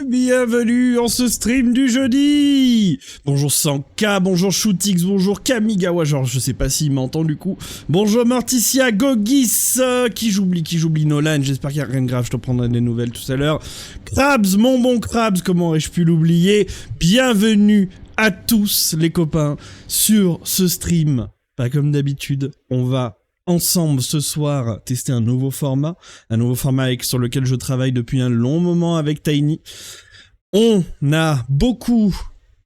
bienvenue en ce stream du jeudi. Bonjour 100K, bonjour Shootix, bonjour Kamigawa, genre je sais pas s'il m'entend du coup. Bonjour Morticia, Gogis, qui j'oublie Nolan, j'espère qu'il n'y a rien de grave, je te prendrai des nouvelles tout à l'heure. Krabs, mon bon Krabs, comment aurais-je pu l'oublier? Bienvenue à tous les copains sur ce stream. Pas comme d'habitude, on va ensemble ce soir tester un nouveau format sur lequel je travaille depuis un long moment avec Tiny. On a beaucoup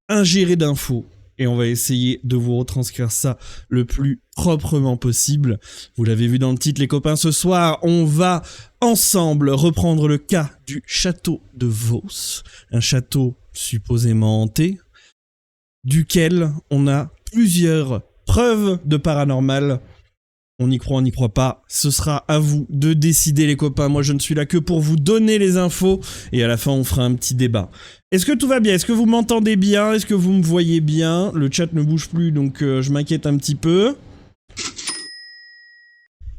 ingéré d'infos et on va essayer de vous retranscrire ça le plus proprement possible. Vous l'avez vu dans le titre les copains, ce soir on va ensemble reprendre le cas du château de Vos, un château supposément hanté, duquel on a plusieurs preuves de paranormal. On y croit, on n'y croit pas, ce sera à vous de décider les copains, moi je ne suis là que pour vous donner les infos, et à la fin on fera un petit débat. Est-ce que tout va bien? Est-ce que vous m'entendez bien? Est-ce que vous me voyez bien? Le chat ne bouge plus donc je m'inquiète un petit peu.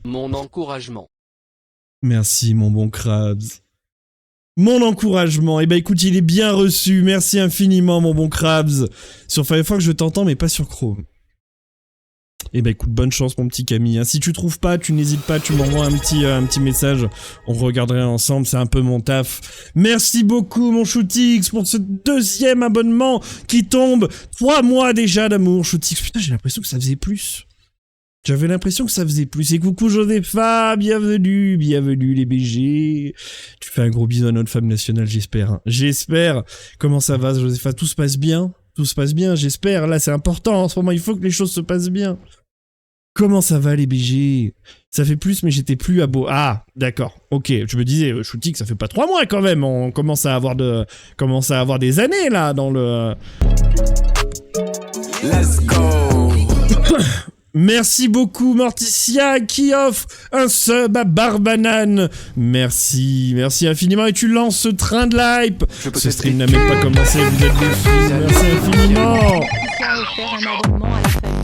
Mon encouragement. Merci mon bon Krabs. Mon encouragement, eh ben écoute il est bien reçu, merci infiniment mon bon Krabs. Sur Firefox je t'entends mais pas sur Chrome. Eh ben écoute, bonne chance mon petit Camille, hein. Si tu trouves pas, tu n'hésites pas, tu m'envoies un petit message, on regarderait ensemble, c'est un peu mon taf. Merci beaucoup mon Shootix pour ce deuxième abonnement qui tombe, 3 mois déjà d'amour Shootix, putain j'ai l'impression que ça faisait plus. J'avais l'impression que ça faisait plus. Et coucou Josepha, bienvenue les BG. Tu fais un gros bisou à notre femme nationale, j'espère, hein. J'espère. Comment ça va Josepha? Tout se passe bien? Tout se passe bien, j'espère. Là, c'est important. En ce moment, il faut que les choses se passent bien. Comment ça va, les BG? Ça fait plus, mais j'étais plus à beau. Ah, d'accord. Ok, je me disais, Shooty, que ça fait pas 3 mois quand même. On commence à avoir des années, là, dans le... Let's go. Merci beaucoup Morticia qui offre un sub à Barbanane. Merci infiniment et tu lances ce train de l'hype. Ce stream n'a même pas commencé, vous êtes des fous. Merci infiniment. Morticia a offert un abonnement à la famille.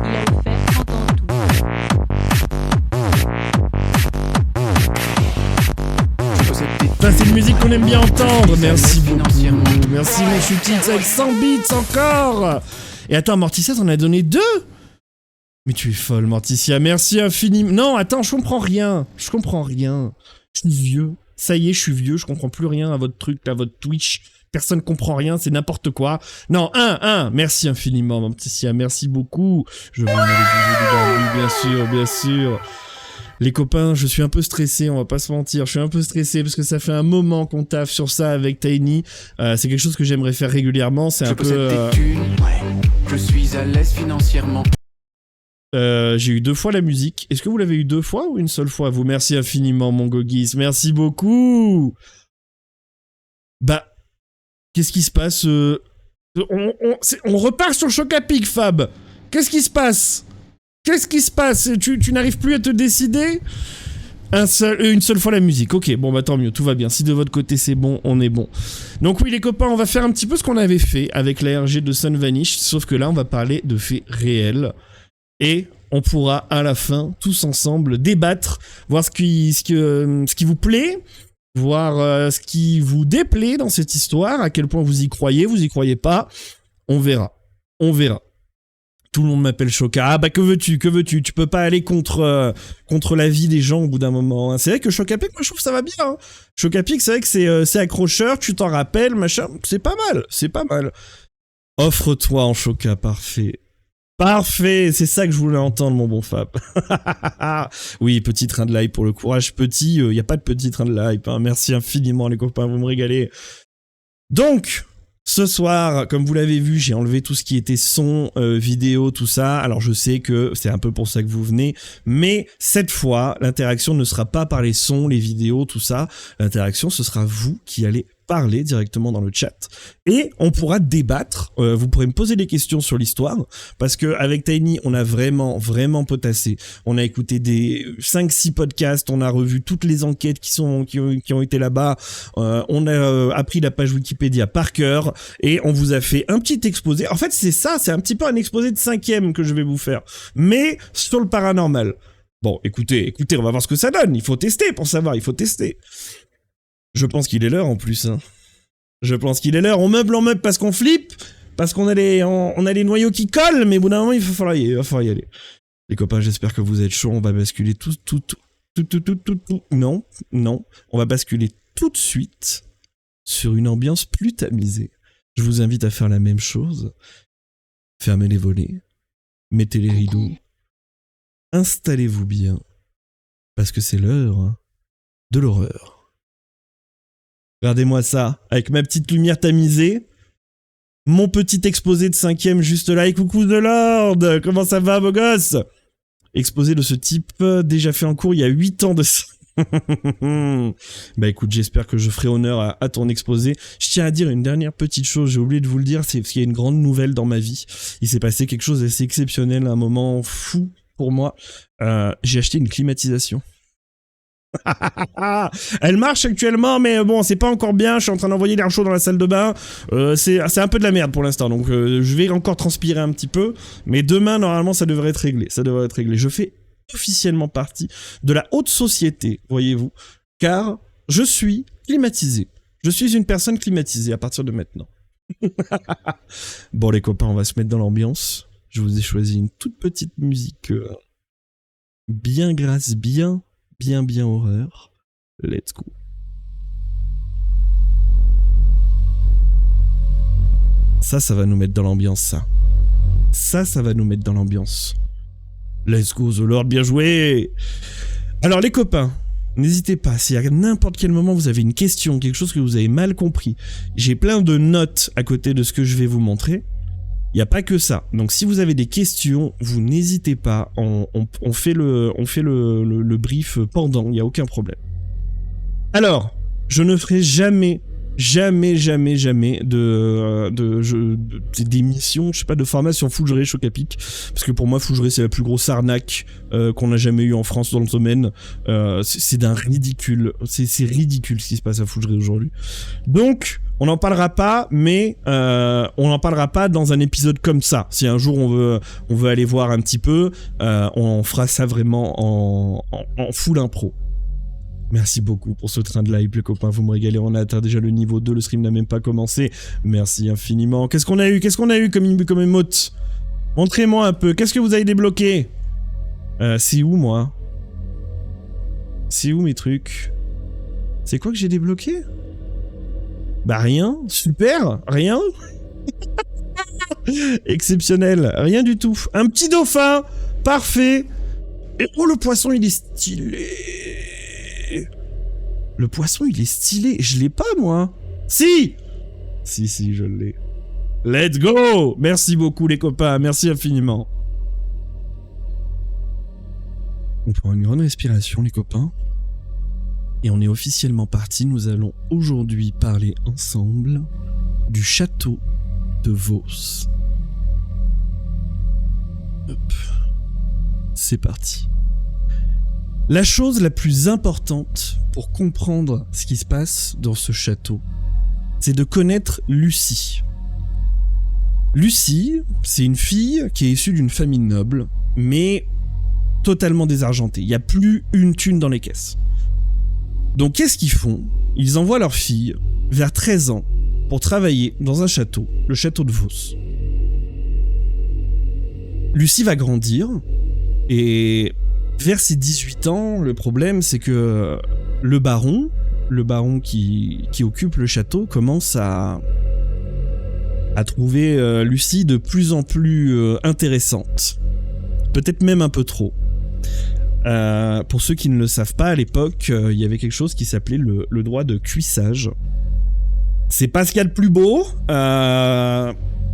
Il a offert 30 ans en tout. Ça c'est une musique qu'on aime bien entendre. Merci beaucoup. Merci mon Shootix avec 100 bits encore. Et attends Morticia t'en as donné 2. Mais tu es folle, Morticia. Merci infiniment. Non, attends, je comprends rien. Je suis vieux. Ça y est, je suis vieux. Je comprends plus rien à votre truc, à votre Twitch. Personne comprend rien, c'est n'importe quoi. Non, merci infiniment, Morticia. Merci beaucoup. Je vous mets les bisous, bien sûr. Les copains, je suis un peu stressé, on va pas se mentir. Je suis un peu stressé parce que ça fait un moment qu'on taffe sur ça avec Tiny. C'est quelque chose que j'aimerais faire régulièrement. C'est un peu... Je suis à l'aise financièrement. J'ai eu 2 fois la musique. Est-ce que vous l'avez eu 2 fois ou une seule fois? Vous, merci infiniment, mon Gogis. Merci beaucoup. Bah, qu'est-ce qui se passe? On repart sur Choc à Pic, Fab. Qu'est-ce qui se passe? Tu n'arrives plus à te décider? Une seule fois la musique. Ok, bon bah tant mieux, tout va bien. Si de votre côté c'est bon, on est bon. Donc oui les copains, on va faire un petit peu ce qu'on avait fait avec l'ARG de Sun Vanish, sauf que là on va parler de faits réels. Et on pourra à la fin, tous ensemble, débattre, voir ce qui vous plaît, voir ce qui vous déplaît dans cette histoire, à quel point vous y croyez pas, on verra. Tout le monde m'appelle Choca. Ah bah que veux-tu? Tu peux pas aller contre la vie des gens au bout d'un moment, hein. C'est vrai que Choc à Pic, moi je trouve que ça va bien, hein. Choc à Pic, c'est vrai que c'est accrocheur, tu t'en rappelles, machin, c'est pas mal. Offre-toi en Choca, parfait, c'est ça que je voulais entendre mon bon Fab. Oui, petit train de l'hype pour le courage petit, y a pas de petit train de l'hype, hein. Merci infiniment les copains, vous me régalez. Donc, ce soir, comme vous l'avez vu, j'ai enlevé tout ce qui était son, vidéo, tout ça. Alors je sais que c'est un peu pour ça que vous venez, mais cette fois, l'interaction ne sera pas par les sons, les vidéos, tout ça. L'interaction, ce sera vous qui allez parler directement dans le chat et on pourra débattre. Vous pourrez me poser des questions sur l'histoire parce que avec Tiny on a vraiment potassé. On a écouté des 5-6 podcasts, on a revu toutes les enquêtes qui ont été là-bas, on a appris la page Wikipédia par cœur et on vous a fait un petit exposé. En fait c'est un petit peu un exposé de 5e que je vais vous faire, mais sur le paranormal. Bon, écoutez, on va voir ce que ça donne. Il faut tester pour savoir, Je pense qu'il est l'heure en plus. Hein. Je pense qu'il est l'heure. On meuble parce qu'on flippe, parce qu'on a les noyaux qui collent, mais au bout d'un moment, il va falloir y aller. Les copains, j'espère que vous êtes chauds. On va basculer tout. Non. On va basculer tout de suite sur une ambiance plus tamisée. Je vous invite à faire la même chose. Fermez les volets. Mettez les rideaux. Installez-vous bien. Parce que c'est l'heure de l'horreur. Regardez-moi ça, avec ma petite lumière tamisée. Mon petit exposé de 5e juste là. Et coucou de Lord, comment ça va, beau gosse? Exposé de ce type, déjà fait en cours il y a 8 ans de ça. Bah écoute, j'espère que je ferai honneur à ton exposé. Je tiens à dire une dernière petite chose, j'ai oublié de vous le dire, c'est parce qu'il y a une grande nouvelle dans ma vie. Il s'est passé quelque chose d'assez exceptionnel, un moment fou pour moi. J'ai acheté une climatisation. Elle marche actuellement, mais bon, c'est pas encore bien. Je suis en train d'envoyer l'air chaud dans la salle de bain. C'est un peu de la merde pour l'instant, donc je vais encore transpirer un petit peu. Mais demain, normalement, ça devrait être réglé. Je fais officiellement partie de la haute société, voyez-vous, car je suis climatisé. Je suis une personne climatisée à partir de maintenant. Bon, les copains, on va se mettre dans l'ambiance. Je vous ai choisi une toute petite musique bien grasse, bien horreur. Let's go. Ça va nous mettre dans l'ambiance, ça. Ça va nous mettre dans l'ambiance. Let's go, The Lord, bien joué. Alors les copains, n'hésitez pas, si à n'importe quel moment vous avez une question, quelque chose que vous avez mal compris, j'ai plein de notes à côté de ce que je vais vous montrer. Il n'y a pas que ça. Donc si vous avez des questions, vous n'hésitez pas. On fait le brief pendant, il n'y a aucun problème. Alors, je ne ferai jamais d'émissions, je sais pas, de format sur Fougeray Choc-à-Pic, parce que pour moi Fougeray c'est la plus grosse arnaque qu'on a jamais eu en France dans le domaine. C'est d'un ridicule, c'est ridicule ce qui se passe à Fougeray aujourd'hui. Donc on n'en parlera pas, mais on n'en parlera pas dans un épisode comme ça. Si un jour on veut aller voir un petit peu, on fera ça vraiment en full impro. Merci beaucoup pour ce train de live, les copains, vous me régalez, on a atteint déjà le niveau 2, le stream n'a même pas commencé. Merci infiniment. Qu'est-ce qu'on a eu comme émote? Montrez-moi un peu, qu'est-ce que vous avez débloqué? C'est où, moi? C'est où mes trucs? C'est quoi que j'ai débloqué? Bah rien, super, rien. Exceptionnel, rien du tout. Un petit dauphin, parfait. Et oh, le poisson, il est stylé. Le poisson, il est stylé. Je l'ai pas, moi. Si, je l'ai. Let's go. Merci beaucoup, les copains. Merci infiniment. On prend une grande respiration, les copains. Et on est officiellement parti. Nous allons aujourd'hui parler ensemble du château de Vos. Hop. C'est parti. La chose la plus importante pour comprendre ce qui se passe dans ce château, c'est de connaître Lucie. Lucie, c'est une fille qui est issue d'une famille noble, mais totalement désargentée. Il n'y a plus une thune dans les caisses. Donc qu'est-ce qu'ils font? Ils envoient leur fille vers 13 ans pour travailler dans un château, le château de Vos. Lucie va grandir et vers ses 18 ans, le problème c'est que le baron qui occupe le château commence à trouver Lucie de plus en plus intéressante. Peut-être même un peu trop. Pour ceux qui ne le savent pas, à l'époque, il y avait quelque chose qui s'appelait le droit de cuissage. C'est pas ce qu'il y a de plus beau.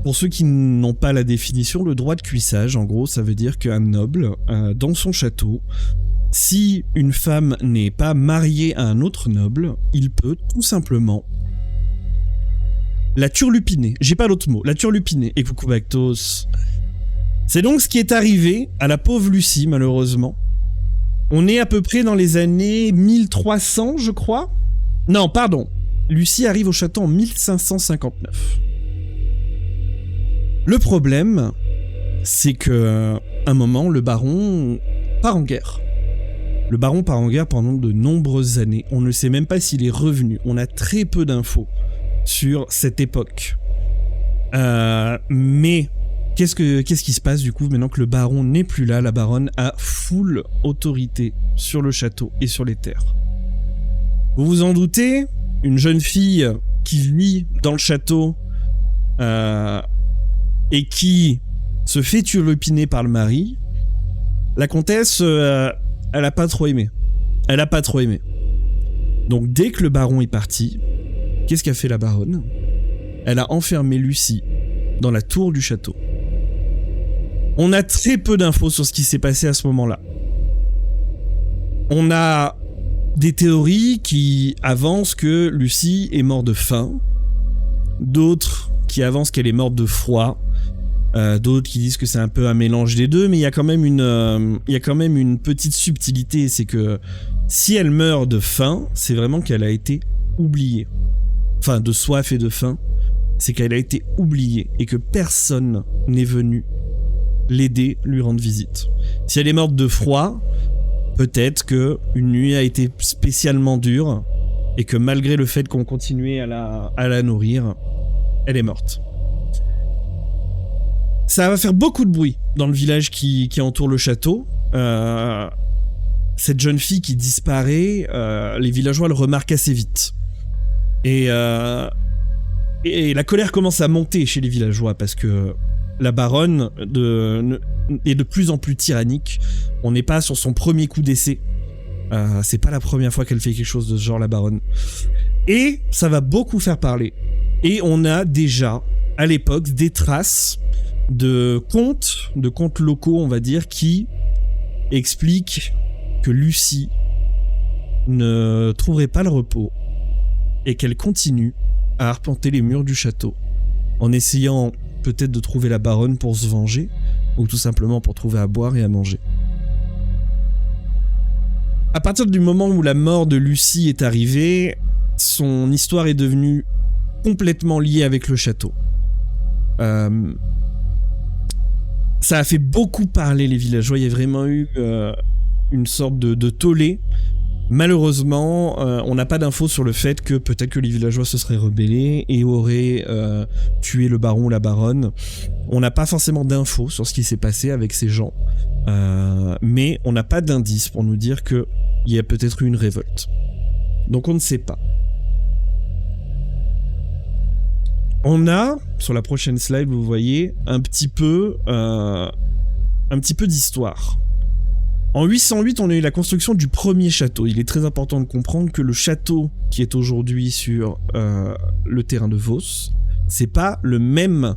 Pour ceux qui n'ont pas la définition, le droit de cuissage, en gros, ça veut dire qu'un noble, dans son château, si une femme n'est pas mariée à un autre noble, il peut tout simplement la turlupiner. J'ai pas l'autre mot, la turlupiner. Et coucou Bactos. C'est donc ce qui est arrivé à la pauvre Lucie, malheureusement. On est à peu près dans les années 1300, je crois. Non, pardon. Lucie arrive au château en 1559. Le problème, c'est que un moment, le baron part en guerre. Le baron part en guerre pendant de nombreuses années. On ne sait même pas s'il est revenu. On a très peu d'infos sur cette époque. Mais qu'est-ce qui se passe du coup maintenant que le baron n'est plus là? La baronne a full autorité sur le château et sur les terres. Vous vous en doutez, une jeune fille qui vit dans le château et qui se fait turlupiner par le mari, la comtesse, elle a pas trop aimé. Elle a pas trop aimé. Donc dès que le baron est parti, qu'est-ce qu'a fait la baronne? Elle a enfermé Lucie dans la tour du château. On a très peu d'infos sur ce qui s'est passé à ce moment-là. On a des théories qui avancent que Lucie est morte de faim, d'autres qui avancent qu'elle est morte de froid, d'autres qui disent que c'est un peu un mélange des deux, mais il y a quand même une petite subtilité, c'est que si elle meurt de faim, c'est vraiment qu'elle a été oubliée. Enfin, de soif et de faim, c'est qu'elle a été oubliée et que personne n'est venu l'aider, lui rendre visite. Si elle est morte de froid, peut-être que une nuit a été spécialement dure et que malgré le fait qu'on continuait à la nourrir, elle est morte. Ça va faire beaucoup de bruit dans le village qui entoure le château. Cette jeune fille qui disparaît, les villageois le remarquent assez vite. Et la colère commence à monter chez les villageois parce que la baronne est de plus en plus tyrannique. On n'est pas sur son premier coup d'essai. C'est pas la première fois qu'elle fait quelque chose de ce genre, la baronne. Et ça va beaucoup faire parler. Et on a déjà, à l'époque, des traces de contes locaux, on va dire, qui expliquent que Lucie ne trouverait pas le repos et qu'elle continue à arpenter les murs du château en essayant peut-être de trouver la baronne pour se venger ou tout simplement pour trouver à boire et à manger. À partir du moment où la mort de Lucie est arrivée, son histoire est devenue complètement liée avec le château. Ça a fait beaucoup parler les villageois, il y a vraiment eu une sorte de tollé. Malheureusement, on n'a pas d'infos sur le fait que peut-être que les villageois se seraient rebellés et auraient tué le baron ou la baronne. On n'a pas forcément d'infos sur ce qui s'est passé avec ces gens, mais on n'a pas d'indice pour nous dire qu'il y a peut-être eu une révolte. Donc on ne sait pas. On a, sur la prochaine slide, vous voyez, un petit peu d'histoire. En 808, on a eu la construction du premier château. Il est très important de comprendre que le château qui est aujourd'hui sur le terrain de Vos, c'est pas le même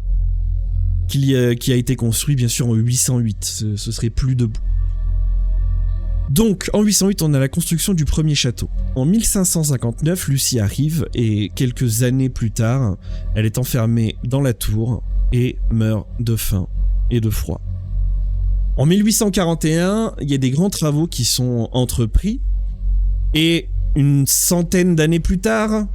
qui a été construit, bien sûr, en 808. Ce serait plus debout. Donc, en 808, on a la construction du premier château. En 1559, Lucie arrive et quelques années plus tard, elle est enfermée dans la tour et meurt de faim et de froid. En 1841, il y a des grands travaux qui sont entrepris et une centaine d'années plus tard,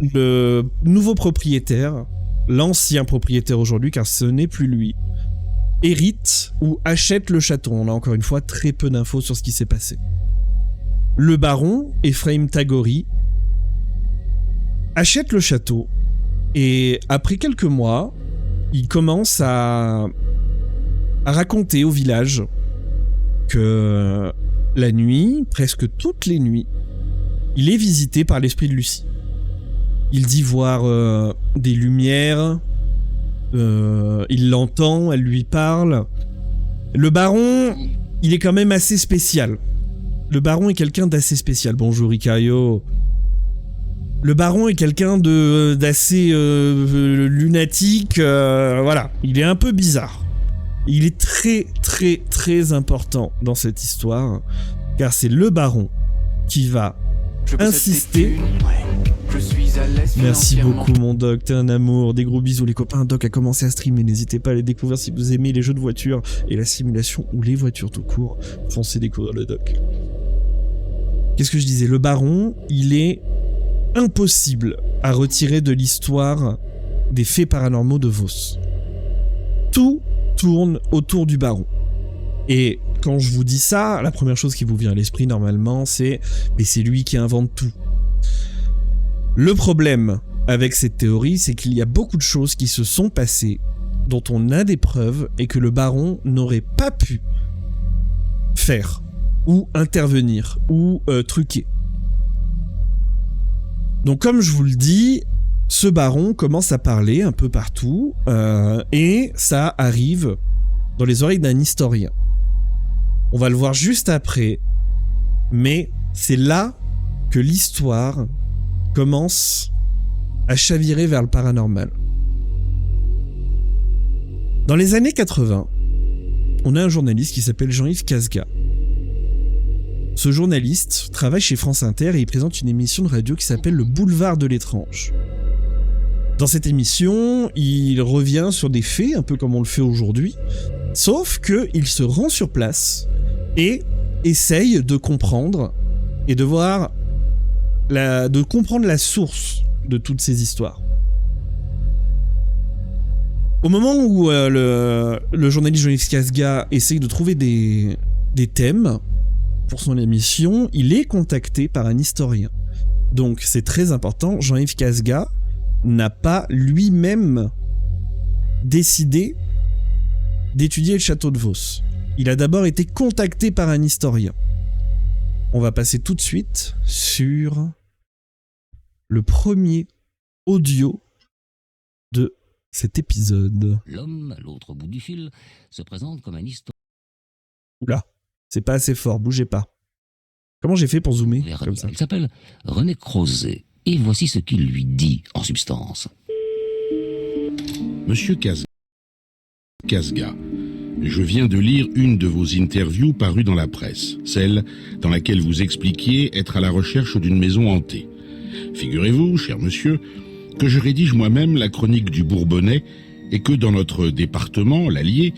le nouveau propriétaire, l'ancien propriétaire aujourd'hui, car ce n'est plus lui, hérite ou achète le château. On a encore une fois très peu d'infos sur ce qui s'est passé. Le baron, Ephraim Tagori, achète le château et après quelques mois, il commence à raconter au village que la nuit, presque toutes les nuits, il est visité par l'esprit de Lucie. Il dit voir des lumières, il l'entend, elle lui parle. Le baron, il est quand même assez spécial. Le baron est quelqu'un d'assez spécial. Bonjour Icario. Le baron est quelqu'un d'assez lunatique, voilà. Il est un peu bizarre. Il est très très très important dans cette histoire, car c'est le baron qui va insister. Je suis à l'aise. Merci beaucoup mon doc, t'es un amour, des gros bisous les copains. Doc a commencé à streamer, n'hésitez pas à les découvrir si vous aimez les jeux de voiture et la simulation ou les voitures tout court, foncez découvrir le doc. Qu'est-ce que je disais? Le baron, il est impossible à retirer de l'histoire des faits paranormaux de Vos. Tout tourne autour du baron. Et quand je vous dis ça, la première chose qui vous vient à l'esprit normalement, c'est « mais c'est lui qui invente tout ». Le problème avec cette théorie, c'est qu'il y a beaucoup de choses qui se sont passées, dont on a des preuves, et que le baron n'aurait pas pu faire, ou intervenir, ou truquer. Donc comme je vous le dis, ce baron commence à parler un peu partout, et ça arrive dans les oreilles d'un historien. On va le voir juste après, mais c'est là que l'histoire commence à chavirer vers le paranormal. Dans les années 80, on a un journaliste qui s'appelle Jean-Yves Casga. Ce journaliste travaille chez France Inter et il présente une émission de radio qui s'appelle Le Boulevard de l'étrange. Dans cette émission, il revient sur des faits, un peu comme on le fait aujourd'hui, sauf qu'il se rend sur place et essaye de comprendre et de voir de comprendre la source de toutes ces histoires. Au moment où le journaliste Jean-Yves Casga essaye de trouver des thèmes pour son émission, il est contacté par un historien. Donc c'est très important, Jean-Yves Casga n'a pas lui-même décidé d'étudier le château de Vos. Il a d'abord été contacté par un historien. On va passer tout de suite sur le premier audio de cet épisode. L'homme, à l'autre bout du fil, se présente comme un historien. Oula, c'est pas assez fort, bougez pas. Comment j'ai fait pour zoomer comme ça ? Il s'appelle René Crozet, et voici ce qu'il lui dit en substance. Monsieur Casga, je viens de lire une de vos interviews parues dans la presse, celle dans laquelle vous expliquiez être à la recherche d'une maison hantée. Figurez-vous, cher monsieur, que je rédige moi-même la chronique du Bourbonnais et que dans notre département, l'Allier,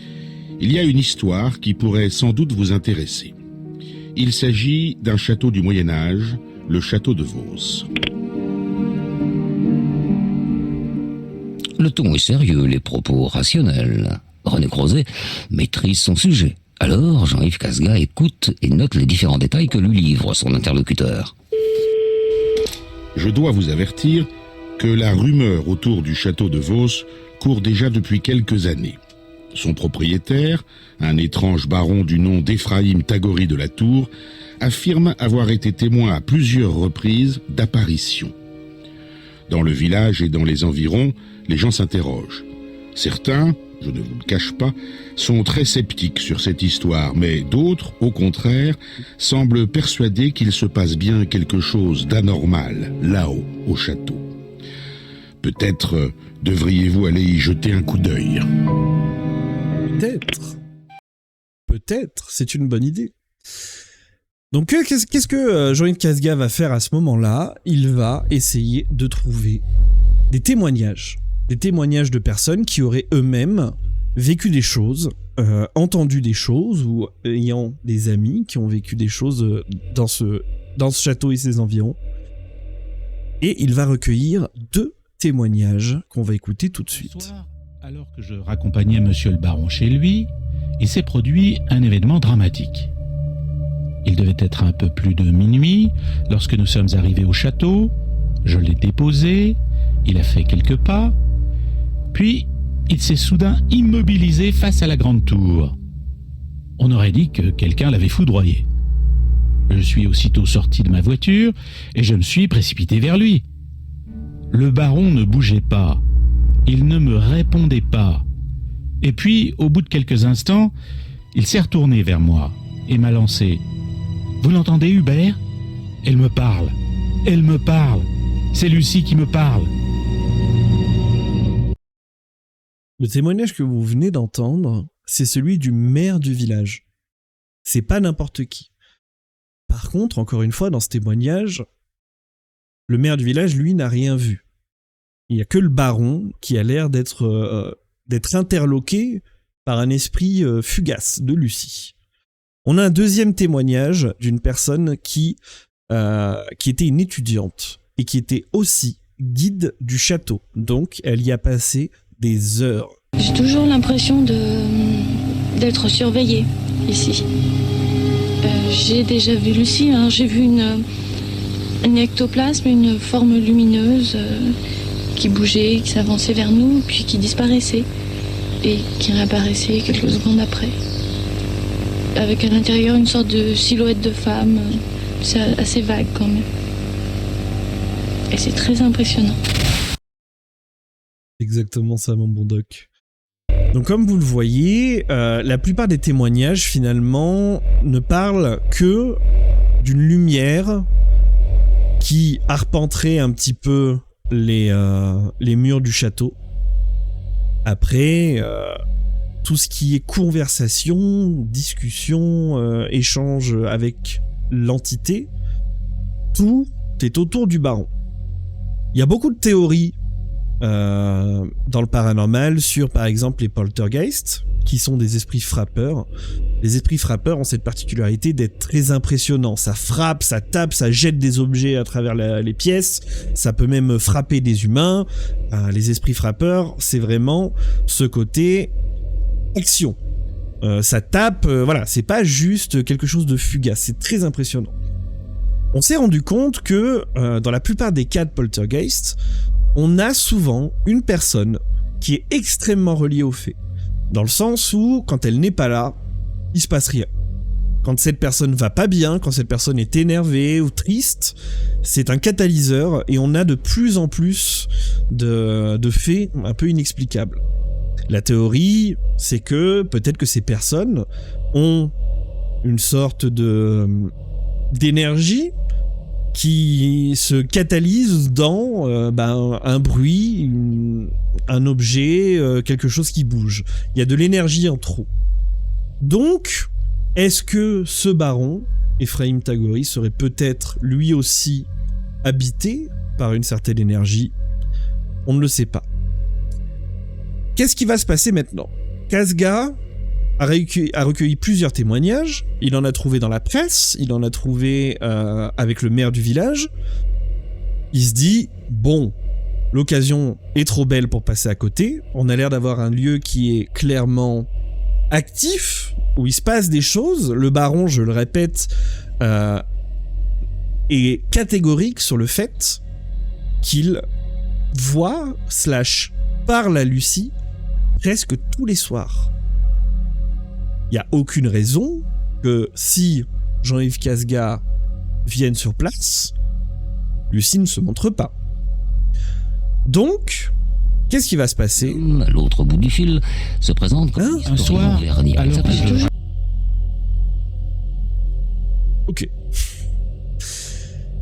il y a une histoire qui pourrait sans doute vous intéresser. Il s'agit d'un château du Moyen-Âge, le château de Vos. Le ton est sérieux, les propos rationnels. René Crozet maîtrise son sujet. Alors, Jean-Yves Casga écoute et note les différents détails que lui livre son interlocuteur. Je dois vous avertir que la rumeur autour du château de Vos court déjà depuis quelques années. Son propriétaire, un étrange baron du nom d'Ephraïm Tagori de la Tour, affirme avoir été témoin à plusieurs reprises d'apparitions. Dans le village et dans les environs, les gens s'interrogent. Certains, je ne vous le cache pas, sont très sceptiques sur cette histoire, mais d'autres, au contraire, semblent persuadés qu'il se passe bien quelque chose d'anormal, là-haut, au château. Peut-être devriez-vous aller y jeter un coup d'œil. Peut-être, c'est une bonne idée. Donc qu'est-ce que Jean-Yves Casga va faire à ce moment-là ? Il va essayer de trouver des témoignages de personnes qui auraient eux-mêmes vécu des choses, entendu des choses, ou ayant des amis qui ont vécu des choses dans ce château et ses environs. Et il va recueillir 2 témoignages qu'on va écouter tout de suite. Un soir, alors que je raccompagnais monsieur le baron chez lui, il s'est produit un événement dramatique. Il devait être un peu plus de minuit lorsque nous sommes arrivés au château. Je l'ai déposé, il a fait quelques pas, puis il s'est soudain immobilisé face à la grande tour. On aurait dit que quelqu'un l'avait foudroyé. Je suis aussitôt sorti de ma voiture et je me suis précipité vers lui. Le baron ne bougeait pas, il ne me répondait pas. Et puis, au bout de quelques instants, il s'est retourné vers moi et m'a lancé « Vous l'entendez, Hubert ? Elle me parle, c'est Lucie qui me parle !» Le témoignage que vous venez d'entendre, c'est celui du maire du village. C'est pas n'importe qui. Par contre, encore une fois, dans ce témoignage, le maire du village, lui, n'a rien vu. Il n'y a que le baron qui a l'air d'être interloqué par un esprit fugace de Lucie. On a un deuxième témoignage d'une personne qui était une étudiante et qui était aussi guide du château. Donc, elle y a passé des heures. J'ai toujours l'impression d'être surveillée. ici. J'ai déjà vu Lucie, hein. J'ai vu un ectoplasme, une forme lumineuse qui bougeait, qui s'avançait vers nous, puis qui disparaissait et qui réapparaissait quelques secondes après. Avec à l'intérieur une sorte de silhouette de femme, c'est assez vague quand même. Et c'est très impressionnant. Exactement ça, mon bon doc. Donc comme vous le voyez, la plupart des témoignages finalement ne parlent que d'une lumière qui arpenterait un petit peu les murs du château. Après, tout ce qui est conversation, discussion, échange avec l'entité, tout est autour du baron. Il y a beaucoup de théories dans le paranormal sur par exemple les poltergeists, qui sont des esprits frappeurs. Les esprits frappeurs ont cette particularité d'être très impressionnants. Ça frappe, ça tape, ça jette des objets à travers les pièces, ça peut même frapper des humains. Les esprits frappeurs, c'est vraiment ce côté action. Ça tape, voilà, c'est pas juste quelque chose de fugace, c'est très impressionnant. On s'est rendu compte que dans la plupart des cas de poltergeist, on a souvent une personne qui est extrêmement reliée aux faits. Dans le sens où, quand elle n'est pas là, il se passe rien. Quand cette personne va pas bien, quand cette personne est énervée ou triste, c'est un catalyseur et on a de plus en plus de faits un peu inexplicables. La théorie, c'est que peut-être que ces personnes ont une sorte d'énergie qui se catalyse dans un bruit, un objet, quelque chose qui bouge. Il y a de l'énergie en trop. Donc, est-ce que ce baron, Ephraim Tagori, serait peut-être lui aussi habité par une certaine énergie? On ne le sait pas. Qu'est-ce qui va se passer maintenant? Kazga a recueilli plusieurs témoignages, il en a trouvé dans la presse, il en a trouvé avec le maire du village. Il se dit, bon, l'occasion est trop belle pour passer à côté, on a l'air d'avoir un lieu qui est clairement actif, où il se passe des choses. Le baron, je le répète, est catégorique sur le fait qu'il voit / parle à Lucie presque tous les soirs. Il n'y a aucune raison que si Jean-Yves Kazga vienne sur place, Lucie ne se montre pas. Donc, qu'est-ce qui va se passer? À l'autre bout du fil se présente comme un soir, Vernier. alors que je... Ok.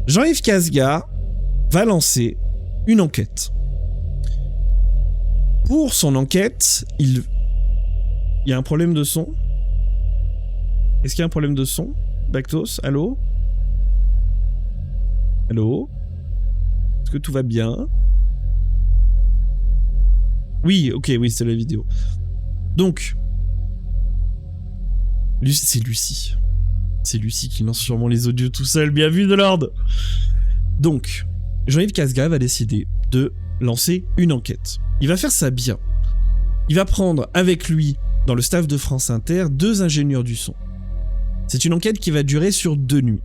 Jean-Yves Kazga va lancer une enquête. Pour son enquête, il y a un problème de son. Est-ce qu'il y a un problème de son? Bactos, allô? Allô? Est-ce que tout va bien? Oui, ok, oui, c'est la vidéo. Donc, c'est Lucie. C'est Lucie qui lance sûrement les audios tout seul. Bien vu, Delord. Donc, Jean-Yves Kazga va décider de lancer une enquête. Il va faire ça bien. Il va prendre avec lui, dans le staff de France Inter, 2 ingénieurs du son. C'est une enquête qui va durer sur 2 nuits.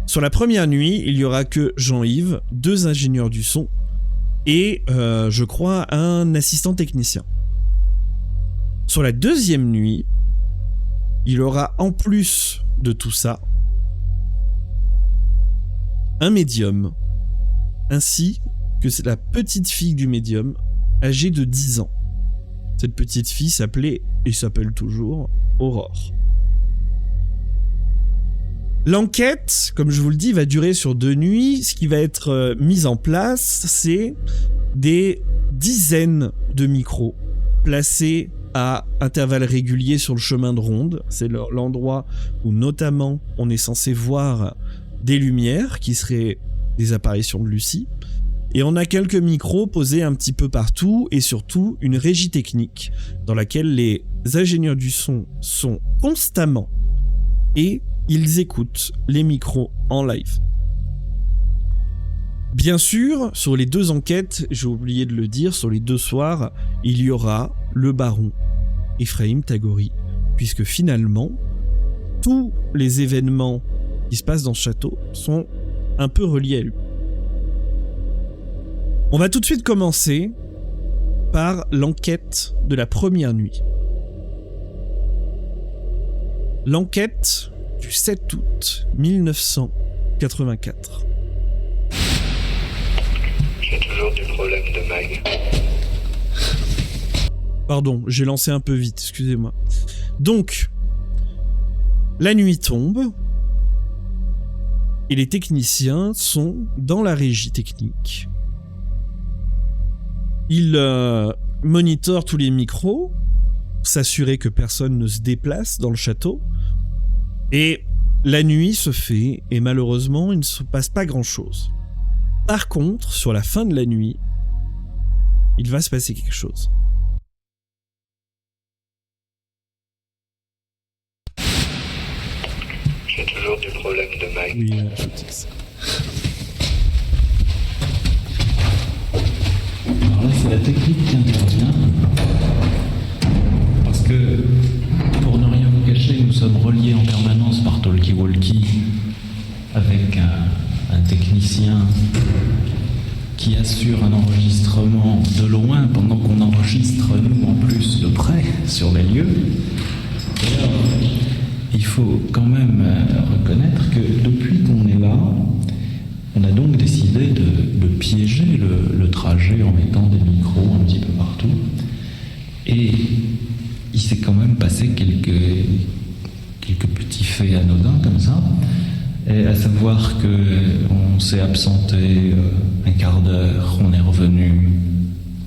Sur la première nuit, il y aura que Jean-Yves, 2 ingénieurs du son, et je crois un assistant technicien. Sur la deuxième nuit, il aura en plus de tout ça un médium, ainsi que c'est la petite fille du médium, âgée de 10 ans. Cette petite fille s'appelait, et s'appelle toujours, Aurore. L'enquête, comme je vous le dis, va durer sur 2 nuits. Ce qui va être mis en place, c'est des dizaines de micros placés à intervalles réguliers sur le chemin de ronde. C'est l'endroit où notamment on est censé voir des lumières qui seraient des apparitions de Lucie. Et on a quelques micros posés un petit peu partout et surtout une régie technique dans laquelle les ingénieurs du son sont constamment et ils écoutent les micros en live. Bien sûr, sur les 2 enquêtes, j'ai oublié de le dire, sur les 2 soirs, il y aura le baron Ephraim Tagori puisque finalement, tous les événements qui se passent dans ce château sont un peu reliés à lui. On va tout de suite commencer par l'enquête de la première nuit. L'enquête du 7 août 1984. J'ai toujours du problème de mag. Pardon, j'ai lancé un peu vite, excusez-moi. Donc, la nuit tombe et les techniciens sont dans la régie technique. Ils monitorent tous les micros, s'assurer que personne ne se déplace dans le château. Et la nuit se fait et malheureusement, il ne se passe pas grand-chose. Par contre, sur la fin de la nuit, il va se passer quelque chose. J'ai toujours du problème de mag. Oui, je sais ça. Alors là, c'est la technique qui intervient. Parce que, pour ne rien vous cacher, nous sommes reliés en permanence par talkie-walkie avec un technicien qui assure un enregistrement de loin pendant qu'on enregistre, nous, en plus, de près, sur les lieux. Et alors, il faut quand même reconnaître que depuis qu'on est là, on a donc décidé de piéger le trajet en mettant des micros un petit peu partout. Et il s'est quand même passé quelques petits faits anodins comme ça. Et à savoir qu'on s'est absenté un quart d'heure, on est revenu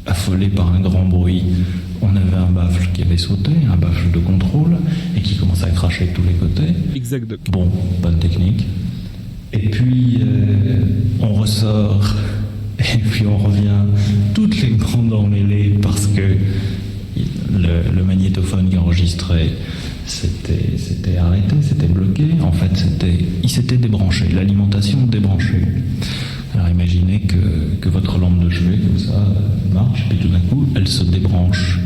affolé par un grand bruit. On avait un baffle qui avait sauté, un baffle de contrôle, et qui commençait à cracher de tous les côtés. Exact. Bon, bonne technique. Et puis, on ressort, et puis on revient, toutes les bandes emmêlées, parce que le magnétophone qui enregistrait, c'était arrêté, c'était bloqué. En fait, il s'était débranché, l'alimentation débranchée. Alors imaginez que votre lampe de chevet, comme ça, marche, puis tout d'un coup, elle se débranche.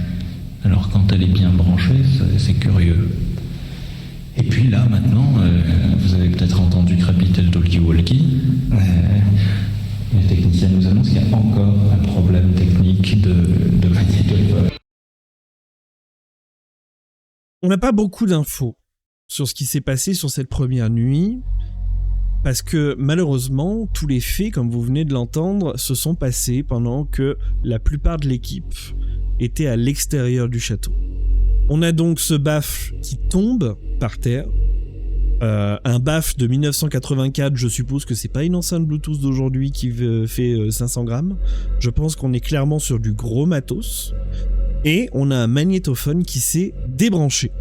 Alors quand elle est bien branchée, c'est curieux. Et puis là, maintenant, vous avez peut-être entendu crépiter le talkie-walkie. Les techniciens nous annoncent qu'il y a encore un problème technique de magnétophone. On n'a pas beaucoup d'infos sur ce qui s'est passé sur cette première nuit, parce que malheureusement, tous les faits, comme vous venez de l'entendre, se sont passés pendant que la plupart de l'équipe était à l'extérieur du château. On a donc ce baffle qui tombe par terre, un baffle de 1984, je suppose que c'est pas une enceinte Bluetooth d'aujourd'hui qui fait 500 grammes, je pense qu'on est clairement sur du gros matos, et on a un magnétophone qui s'est débranché.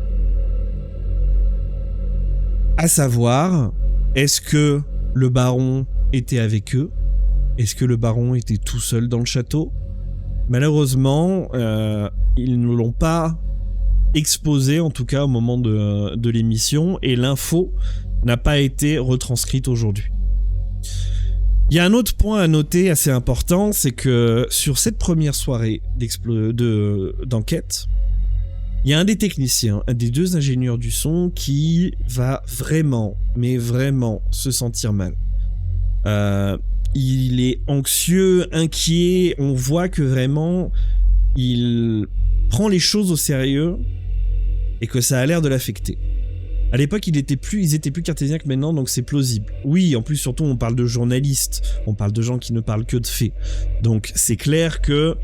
À savoir, est-ce que le baron était avec eux? Est-ce que le baron était tout seul dans le château? Malheureusement, ils ne l'ont pas exposé, en tout cas au moment de l'émission, et l'info n'a pas été retranscrite aujourd'hui. Il y a un autre point à noter assez important, c'est que sur cette première soirée d'enquête, il y a un des techniciens, un des deux ingénieurs du son qui va vraiment, mais vraiment se sentir mal. Il est anxieux, inquiet, on voit que vraiment il prend les choses au sérieux et que ça a l'air de l'affecter. À l'époque, ils étaient plus cartésiens que maintenant, donc c'est plausible. Oui, en plus, surtout, on parle de journalistes, on parle de gens qui ne parlent que de faits. Donc c'est clair que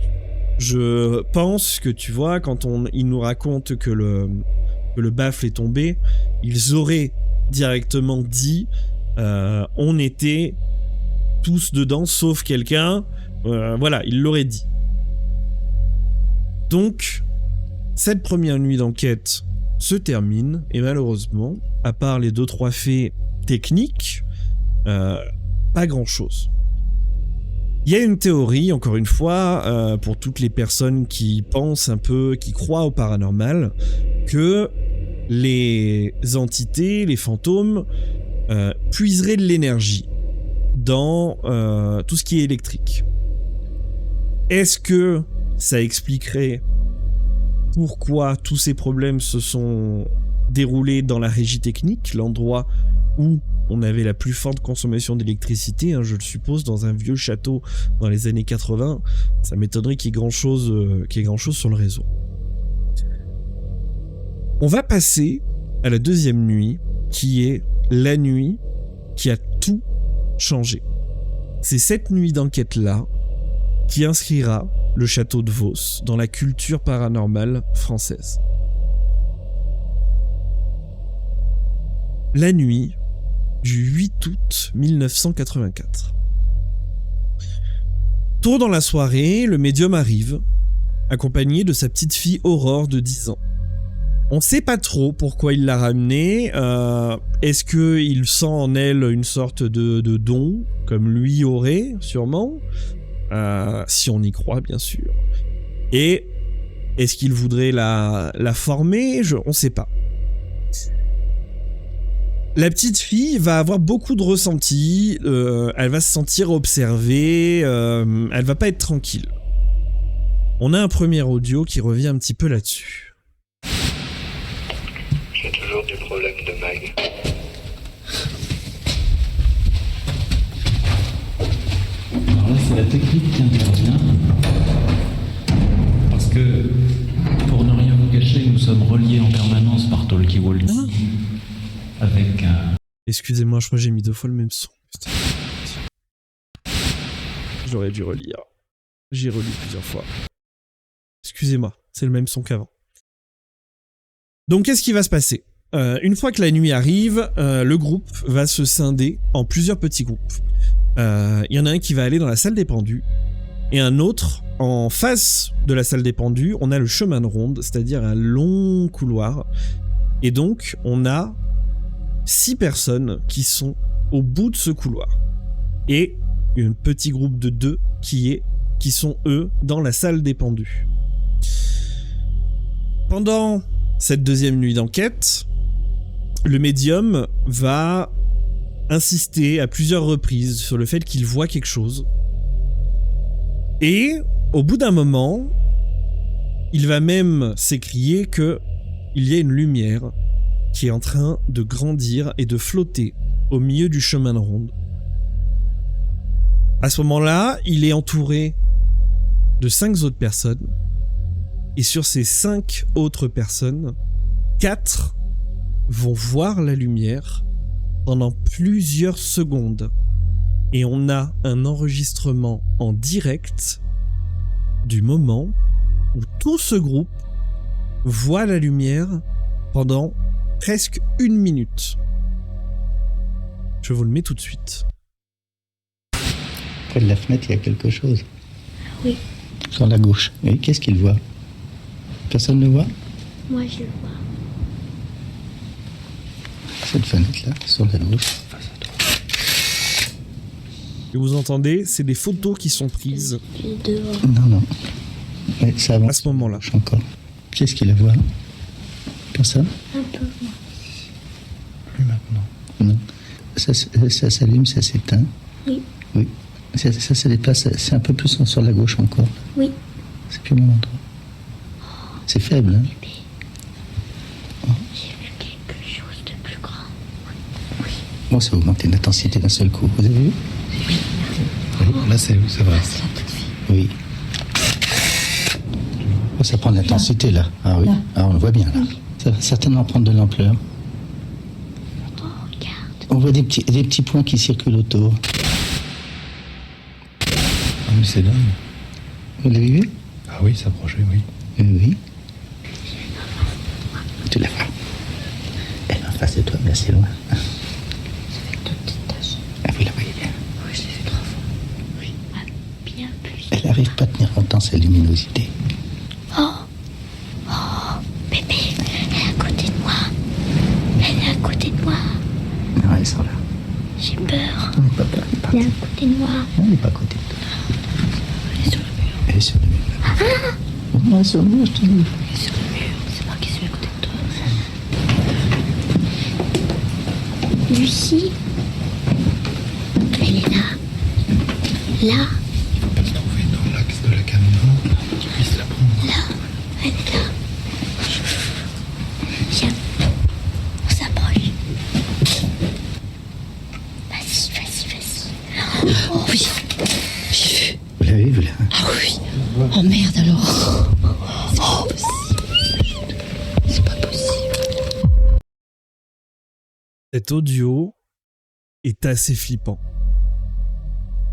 je pense que, tu vois, quand ils nous racontent que le baffle est tombé, ils auraient directement dit on était tous dedans, sauf quelqu'un. Voilà, ils l'auraient dit. Donc, cette première nuit d'enquête se termine, et malheureusement, à part les 2-3 faits techniques, pas grand-chose. Il y a une théorie, encore une fois, pour toutes les personnes qui pensent un peu, qui croient au paranormal, que les entités, les fantômes, puiseraient de l'énergie dans tout ce qui est électrique. Est-ce que ça expliquerait pourquoi tous ces problèmes se sont déroulés dans la régie technique, l'endroit où on avait la plus forte consommation d'électricité, hein, je le suppose, dans un vieux château dans les années 80. Ça m'étonnerait qu'il y ait grand chose sur le réseau. On va passer à la deuxième nuit, qui est la nuit qui a tout changé. C'est cette nuit d'enquête-là qui inscrira le château de Vos dans la culture paranormale française. La nuit du 8 août 1984. Tôt dans la soirée, le médium arrive, accompagné de sa petite fille Aurore de 10 ans. On sait pas trop pourquoi il l'a ramenée. Est-ce qu'il sent en elle une sorte de don, comme lui aurait, sûrement, si on y croit, bien sûr. Et est-ce qu'il voudrait la former? On sait pas. La petite fille va avoir beaucoup de ressentis, elle va se sentir observée, elle va pas être tranquille. On a un premier audio qui revient un petit peu là-dessus. J'ai toujours du problème de mag. Alors là, c'est la technique qui intervient. Parce que, pour ne rien vous cacher, nous sommes reliés en permanence par talkie-walkie. Avec un... Excusez-moi, je crois que j'ai mis 2 fois le même son. Putain. J'aurais dû relire. J'ai relu plusieurs fois. Excusez-moi, c'est le même son qu'avant. Donc qu'est-ce qui va se passer? Une fois que la nuit arrive, le groupe va se scinder en plusieurs petits groupes. Il y en a un qui va aller dans la salle des pendus, et un autre, en face de la salle des pendus, on a le chemin de ronde, c'est-à-dire un long couloir. Et donc, on a 6 personnes qui sont au bout de ce couloir. Et un petit groupe de 2 qui sont, eux, dans la salle des pendus. Pendant cette deuxième nuit d'enquête, le médium va insister à plusieurs reprises sur le fait qu'il voit quelque chose. Et, au bout d'un moment, il va même s'écrier qu'il y a une lumière qui est en train de grandir et de flotter au milieu du chemin de ronde. À ce moment-là, il est entouré de 5 autres personnes. Et sur ces 5 autres personnes, 4 vont voir la lumière pendant plusieurs secondes. Et on a un enregistrement en direct du moment où tout ce groupe voit la lumière pendant presque 1 minute. Je vous le mets tout de suite. Près de la fenêtre, il y a quelque chose. Oui. Sur la gauche. Oui, qu'est-ce qu'il voit? Personne ne voit? Moi, je le vois. Cette fenêtre-là, sur la gauche. Et vous entendez, c'est des photos qui sont prises. Dehors. Non. Ouais, ça avance. À ce moment-là. Encore. Qu'est-ce qu'il voit? Personne? Un peu. Plus maintenant. Non. Ça s'allume, ça s'éteint. Oui. Oui. Ça se déplace, c'est un peu plus sur la gauche encore. Oui. C'est plus mon endroit. C'est faible, hein? J'ai vu quelque chose de plus grand. Oui. Bon, ça a augmenté l'intensité d'un seul coup. Vous avez vu? Oui. Oui, là, c'est vrai. Oui. Oh, ça prend de l'intensité, là. Ah oui. Ah, on le voit bien, là. Ça va certainement prendre de l'ampleur. Oh, regarde. On voit des petits points qui circulent autour. Ah, mais c'est dingue. Vous l'avez vu? Ah oui, s'approcher, oui. Oui. Tu la vois? Elle est en face de toi, mais assez loin. Avec deux petites taches. Ah, vous la voyez bien? Oui, je l'ai vu 3 fois. Oui. Ah, bien plus. Elle n'arrive pas à tenir longtemps sa luminosité. Oh, bébé, elle est à côté de moi. Elle est à côté de moi. Non, elles sont là. J'ai peur. On n'est pas peur. Elle est à côté de moi. Non, elle n'est pas à côté de toi. Elle est sur le mur. Elle est sur le mur, là. Non, elle est sur le mur, je te dis. Elle est sur le mur. C'est moi qui suis à côté de toi. Lucie, elle est là. Là. Il faut pas se trouver dans l'axe de la caméra pour que tu puisses la prendre. Là. Elle est là. Oui, j'ai vu. Vous l'avez vu là? Ah oui. Oh merde alors. C'est pas possible. C'est pas possible. Cet audio est assez flippant.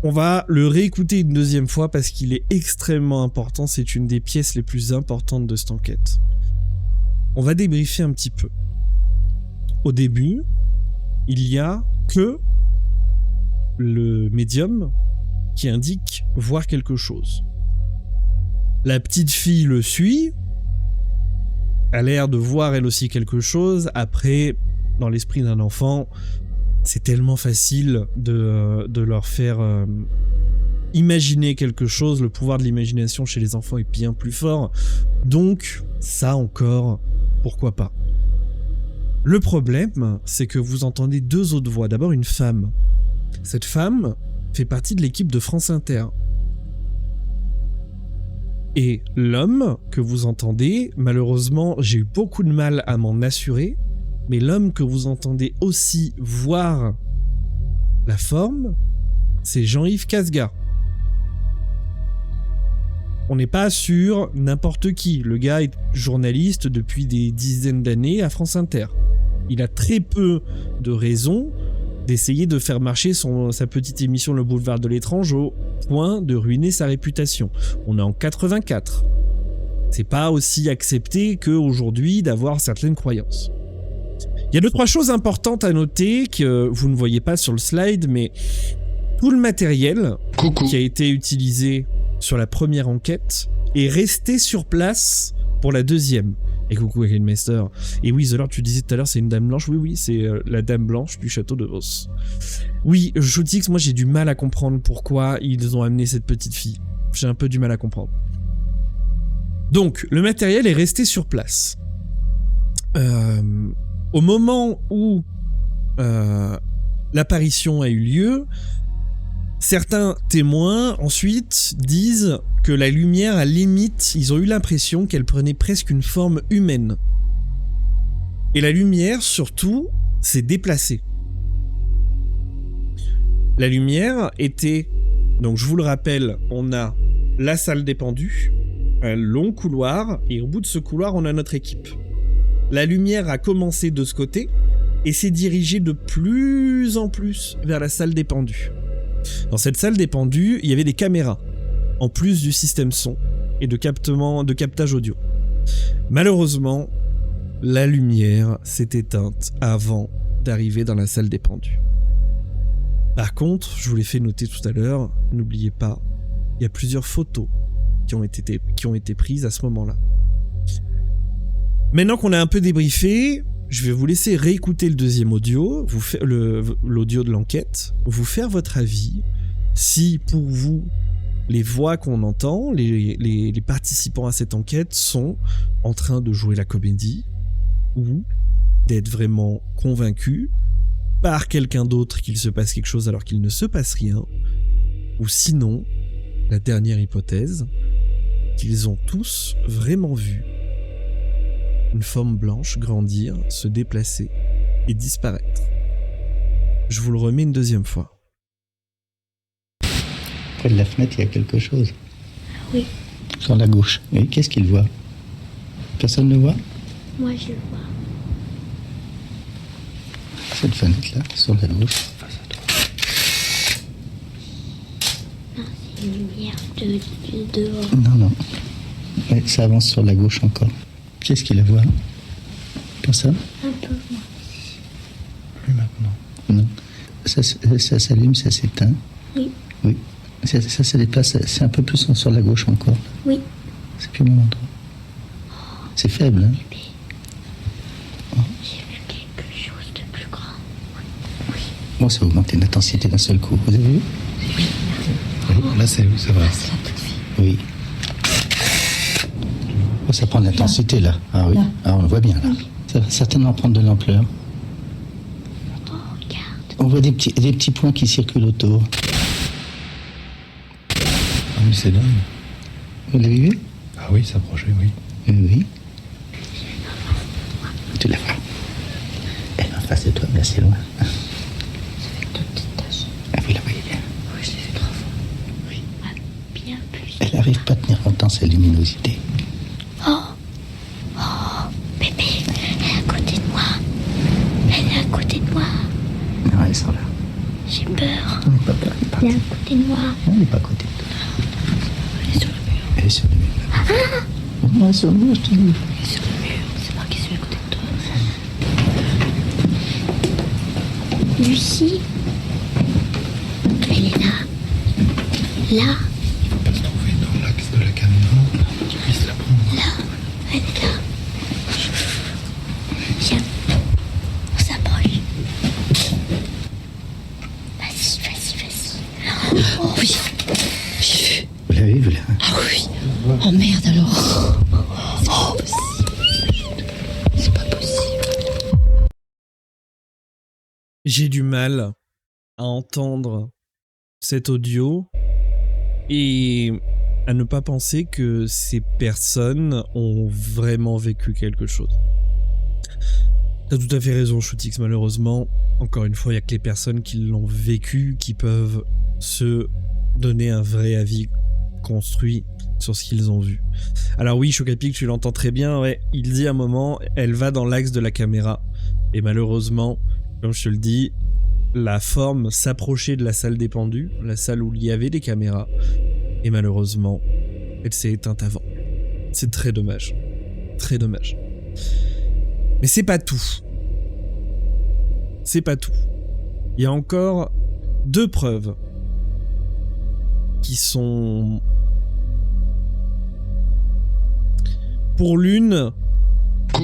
On va le réécouter une deuxième fois parce qu'il est extrêmement important. C'est une des pièces les plus importantes de cette enquête. On va débriefer un petit peu. Au début, il y a que le médium qui indique voir quelque chose. La petite fille le suit, a l'air de voir elle aussi quelque chose. Après, dans l'esprit d'un enfant, c'est tellement facile de leur faire imaginer quelque chose. Le pouvoir de l'imagination chez les enfants est bien plus fort. Donc, ça encore, pourquoi pas. Le problème, c'est que vous entendez deux autres voix. D'abord, une femme. Cette femme fait partie de l'équipe de France Inter. Et l'homme que vous entendez, malheureusement, j'ai eu beaucoup de mal à m'en assurer, mais l'homme que vous entendez aussi voir la forme, c'est Jean-Yves Casga. On n'est pas sur n'importe qui. Le gars est journaliste depuis des dizaines d'années à France Inter. Il a très peu de raisons d'essayer de faire marcher sa petite émission Le Boulevard de l'étrange au point de ruiner sa réputation. On est en 84. C'est pas aussi accepté qu'aujourd'hui d'avoir certaines croyances. Il y a 2-3 choses importantes à noter que vous ne voyez pas sur le slide, mais tout le matériel qui a été utilisé sur la première enquête est resté sur place pour la deuxième. Et coucou Meister. Et oui, Zoller, tu disais tout à l'heure, c'est une dame blanche. Oui, c'est la dame blanche du château de Vos. Oui, je dis que moi j'ai du mal à comprendre pourquoi ils ont amené cette petite fille. J'ai un peu du mal à comprendre. Donc, le matériel est resté sur place. Au moment où l'apparition a eu lieu, certains témoins ensuite disent que la lumière, à limite, ils ont eu l'impression qu'elle prenait presque une forme humaine. Et la lumière, surtout, s'est déplacée. La lumière était... Donc je vous le rappelle, on a la salle des pendus, un long couloir, et au bout de ce couloir, on a notre équipe. La lumière a commencé de ce côté, et s'est dirigée de plus en plus vers la salle des pendus. Dans cette salle des pendus, il y avait des caméras, en plus du système son et de captage audio. Malheureusement, la lumière s'est éteinte avant d'arriver dans la salle des pendus. Par contre, je vous l'ai fait noter tout à l'heure, n'oubliez pas, il y a plusieurs photos qui ont été prises à ce moment-là. Maintenant qu'on a un peu débriefé, je vais vous laisser réécouter le deuxième audio, l'audio de l'enquête, vous faire votre avis, si pour vous, les voix qu'on entend, les participants à cette enquête sont en train de jouer la comédie ou d'être vraiment convaincus par quelqu'un d'autre qu'il se passe quelque chose alors qu'il ne se passe rien, ou sinon, la dernière hypothèse, qu'ils ont tous vraiment vu une forme blanche grandir, se déplacer et disparaître. Je vous le remets une deuxième fois. Près de la fenêtre, il y a quelque chose. Oui. Sur la gauche. Oui, qu'est-ce qu'il voit? Personne ne voit? Moi, je le vois. Cette fenêtre-là, sur la gauche. Non, c'est une lumière de dehors. Non. Ouais, ça avance sur la gauche encore. Qu'est-ce qu'il voit? Personne? Un peu, moi. Plus maintenant. Non. Ça s'allume, ça s'éteint. Oui. Oui. Ça se déplace, c'est un peu plus sur la gauche encore. Oui. C'est plus le même endroit. C'est faible, hein? J'ai vu quelque chose de plus grand. Oui. Bon, ça a augmenté l'intensité d'un seul coup. Vous avez vu? Oui. Là, c'est vrai. C'est la petite fille. Oui. Oh, ça prend de l'intensité, là. Ah oui. Ah, on le voit bien, là. Ça va certainement prendre de l'ampleur. Oh, regarde. On voit des petits points qui circulent autour. Ah, mais c'est dingue. Vous l'avez vu? Ah oui, s'approcher, oui. Oui. Tu la vois? Elle est en face de toi, mais assez loin. C'est avec deux petites taches. Ah, vous la voyez bien? Oui, je l'ai vu. J'arrive pas à tenir longtemps ces luminosités. Oh, bébé, elle est à côté de moi. Elle est à côté de moi. Non, elles sont là. J'ai peur. On n'est pas peur. Elle est à côté de moi. On n'est pas à côté de toi. Elle est sur le mur. Elle est sur le mur. Non, elle est sur le mur, je te dis. Elle est sur le mur. C'est moi qui suis à côté de toi. Lucie, elle est là. Là. Il faut pas se trouver dans l'axe de la caméra pour que tu puisses la prendre. Là. Elle est là. Viens. On s'approche. Vas-y. Oh oui. J'ai vu. Vous l'avez vu là? Ah oui. Oh merde alors. C'est pas possible. J'ai du mal à entendre cet audio et à ne pas penser que ces personnes ont vraiment vécu quelque chose. T'as tout à fait raison, Shootix, malheureusement. Encore une fois, il n'y a que les personnes qui l'ont vécu qui peuvent se donner un vrai avis construit sur ce qu'ils ont vu. Alors oui, Chocapic, tu l'entends très bien, ouais, il dit à un moment, elle va dans l'axe de la caméra. Et malheureusement, comme je te le dis, la forme s'approchait de la salle des pendus, la salle où il y avait des caméras, et malheureusement, elle s'est éteinte avant. C'est très dommage. Très dommage. Mais c'est pas tout. C'est pas tout. Il y a encore 2 preuves qui sont... Pour l'une,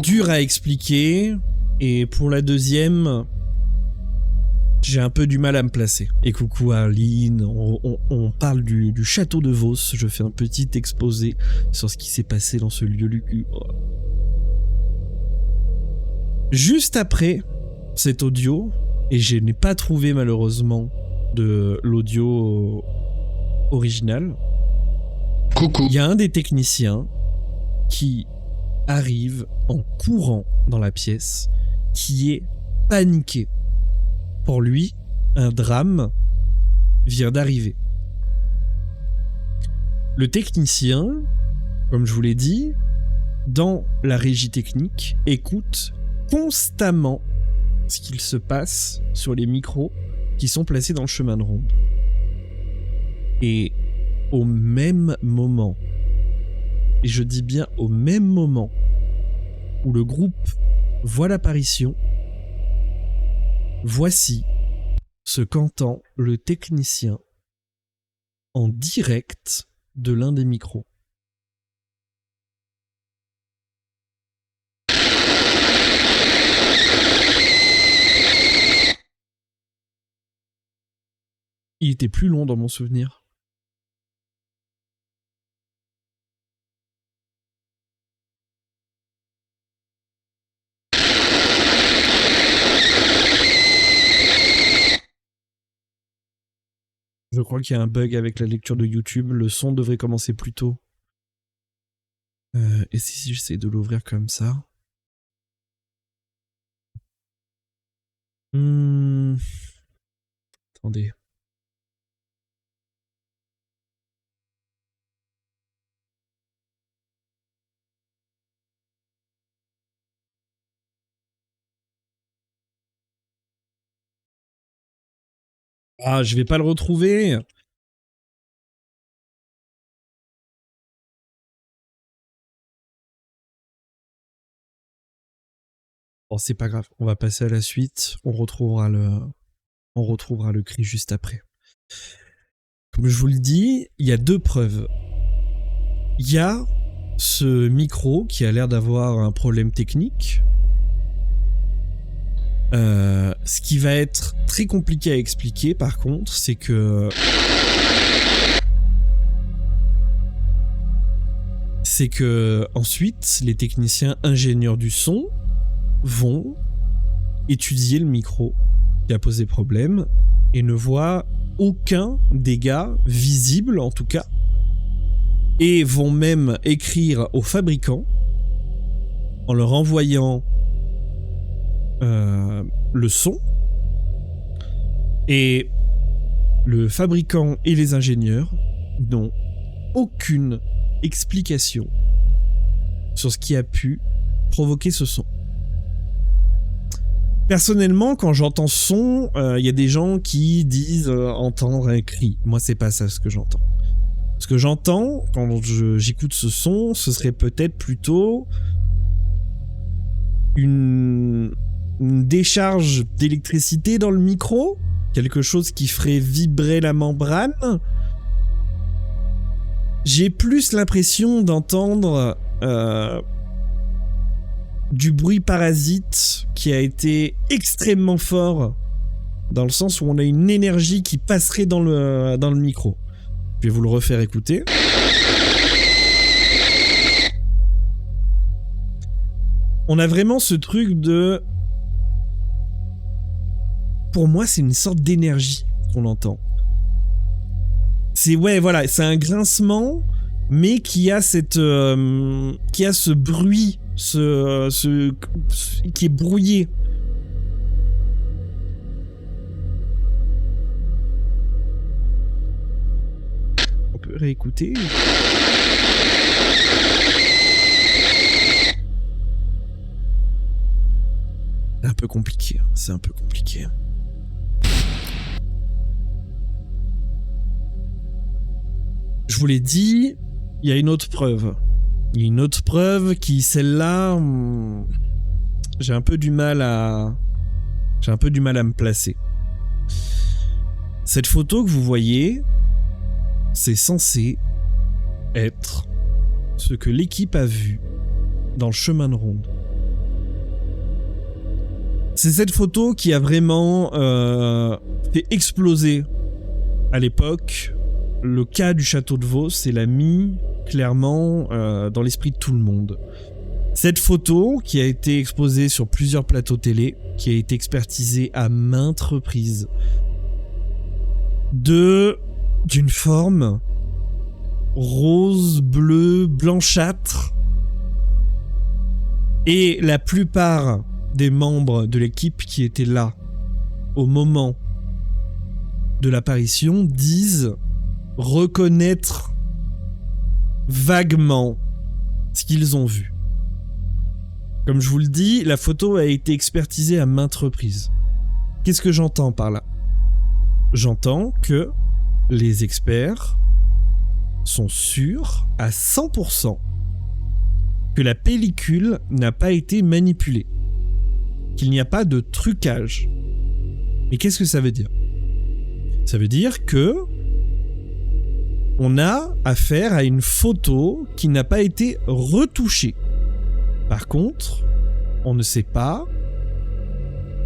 dure à expliquer, et pour la deuxième... J'ai un peu du mal à me placer. Et coucou à Aline, on parle du château de Vos. Je fais un petit exposé sur ce qui s'est passé dans ce lieu lugubre. Juste après cet audio, et je n'ai pas trouvé malheureusement de l'audio original, coucou. Il y a un des techniciens qui arrive en courant dans la pièce, qui est paniqué. Pour lui, un drame vient d'arriver. Le technicien, comme je vous l'ai dit, dans la régie technique, écoute constamment ce qu'il se passe sur les micros qui sont placés dans le chemin de ronde. Et au même moment, et je dis bien au même moment, où le groupe voit l'apparition, voici ce qu'entend le technicien en direct de l'un des micros. Il était plus long dans mon souvenir. Je crois qu'il y a un bug avec la lecture de YouTube. Le son devrait commencer plus tôt. Et si j'essaie de l'ouvrir comme ça. Attendez. Ah, je vais pas le retrouver. Bon, c'est pas grave. On va passer à la suite. On retrouvera le cri juste après. Comme je vous le dis, il y a 2 preuves. Il y a ce micro qui a l'air d'avoir un problème technique. Ce qui va être très compliqué à expliquer par contre, c'est que ensuite les techniciens ingénieurs du son vont étudier le micro qui a posé problème et ne voient aucun dégât visible en tout cas, et vont même écrire aux fabricants en leur envoyant le son, et le fabricant et les ingénieurs n'ont aucune explication sur ce qui a pu provoquer ce son. Personnellement, quand j'entends ce son, y a des gens qui disent entendre un cri. Moi, c'est pas ça ce que j'entends. Ce que j'entends quand j'écoute ce son, ce serait peut-être plutôt une décharge d'électricité dans le micro, quelque chose qui ferait vibrer la membrane. J'ai plus l'impression d'entendre du bruit parasite qui a été extrêmement fort, dans le sens où on a une énergie qui passerait dans le micro. Je vais vous le refaire écouter. On a vraiment ce truc de... Pour moi, c'est une sorte d'énergie qu'on entend. C'est c'est un grincement, mais qui a qui a ce bruit, qui est brouillé. On peut réécouter. C'est un peu compliqué. C'est un peu compliqué. Je vous l'ai dit, il y a une autre preuve. Il y a une autre preuve qui, celle-là, j'ai un peu du mal à me placer. Cette photo que vous voyez, c'est censé être ce que l'équipe a vu dans le chemin de ronde. C'est cette photo qui a vraiment fait exploser à l'époque le cas du château de Vos et l'a mis clairement dans l'esprit de tout le monde. Cette photo qui a été exposée sur plusieurs plateaux télé, qui a été expertisée à maintes reprises, d'une forme rose, bleu, blanchâtre, et la plupart des membres de l'équipe qui étaient là au moment de l'apparition disent reconnaître vaguement ce qu'ils ont vu. Comme je vous le dis, la photo a été expertisée à maintes reprises. Qu'est-ce que j'entends par là ? J'entends que les experts sont sûrs à 100% que la pellicule n'a pas été manipulée, qu'il n'y a pas de trucage. Mais qu'est-ce que ça veut dire ? Ça veut dire que on a affaire à une photo qui n'a pas été retouchée. Par contre, on ne sait pas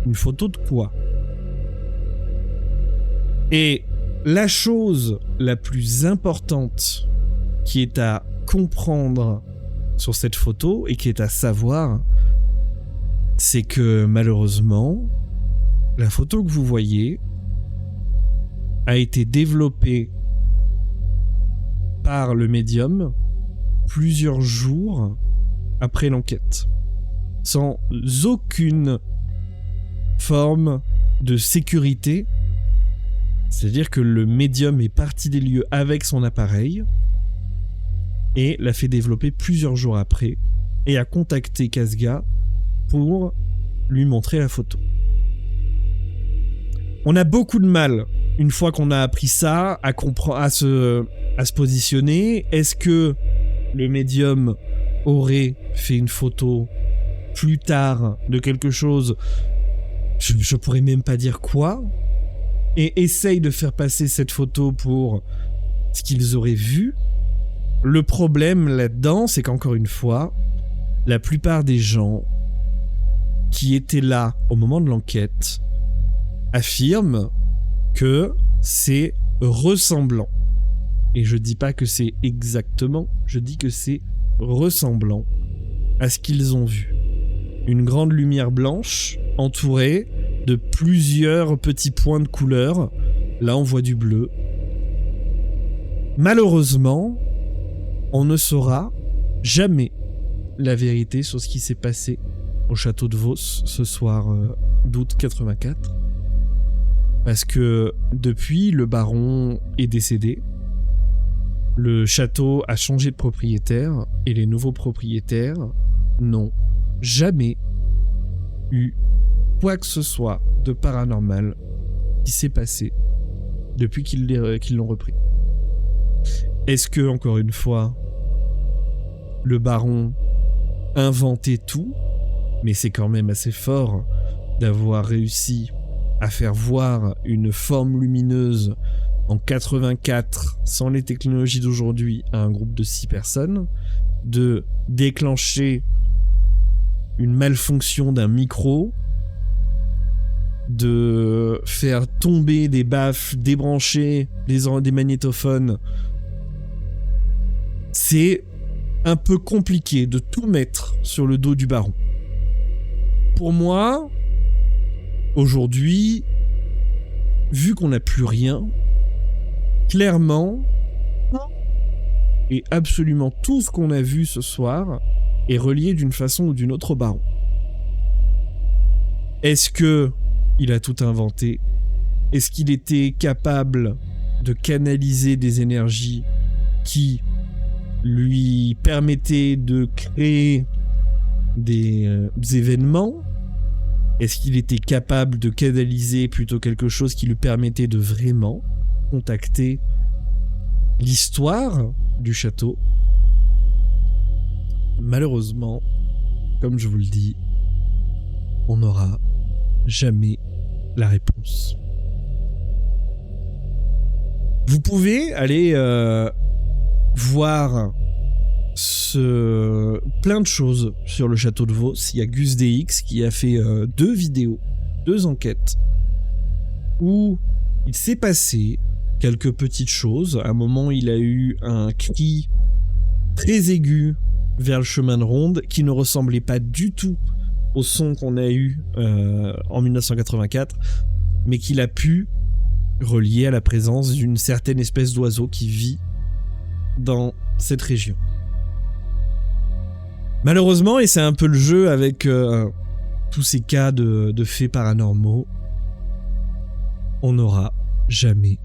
une photo de quoi. Et la chose la plus importante qui est à comprendre sur cette photo et qui est à savoir, c'est que malheureusement, la photo que vous voyez a été développée par le médium plusieurs jours après l'enquête, sans aucune forme de sécurité. C'est-à-dire que le médium est parti des lieux avec son appareil et l'a fait développer plusieurs jours après et a contacté Kazga pour lui montrer la photo. On a beaucoup de mal, une fois qu'on a appris ça, à se positionner. Est-ce que le médium aurait fait une photo plus tard de quelque chose, je pourrais même pas dire quoi, et essaye de faire passer cette photo pour ce qu'ils auraient vu? Le problème là-dedans, c'est qu'encore une fois, la plupart des gens qui étaient là au moment de l'enquête affirment que c'est ressemblant. Et je dis pas que c'est exactement, je dis que c'est ressemblant à ce qu'ils ont vu. Une grande lumière blanche entourée de plusieurs petits points de couleur. Là, on voit du bleu. Malheureusement, on ne saura jamais la vérité sur ce qui s'est passé au château de Vos ce soir d'août 84. Parce que depuis, le baron est décédé. Le château a changé de propriétaire et les nouveaux propriétaires n'ont jamais eu quoi que ce soit de paranormal qui s'est passé depuis qu'ils l'ont repris. Est-ce que, encore une fois, le baron inventait tout, mais c'est quand même assez fort d'avoir réussi à faire voir une forme lumineuse en 84 sans les technologies d'aujourd'hui à un groupe de 6 personnes, de déclencher une malfonction d'un micro, de faire tomber des baffes, débrancher des magnétophones. C'est un peu compliqué de tout mettre sur le dos du baron. Pour moi, aujourd'hui, vu qu'on n'a plus rien, clairement, et absolument tout ce qu'on a vu ce soir est relié d'une façon ou d'une autre au baron. Est-ce que il a tout inventé? Est-ce qu'il était capable de canaliser des énergies qui lui permettaient de créer des événements? Est-ce qu'il était capable de canaliser plutôt quelque chose qui lui permettait de vraiment contacter l'histoire du château? Malheureusement, comme je vous le dis, on n'aura jamais la réponse. Vous pouvez aller voir plein de choses sur le château de Vos. Il y a Gus DX qui a fait 2 vidéos, 2 enquêtes, où il s'est passé quelques petites choses. À un moment, il a eu un cri très aigu vers le chemin de ronde qui ne ressemblait pas du tout au son qu'on a eu en 1984, mais qu'il a pu relier à la présence d'une certaine espèce d'oiseau qui vit dans cette région. Malheureusement, et c'est un peu le jeu avec tous ces cas de faits paranormaux, on n'aura jamais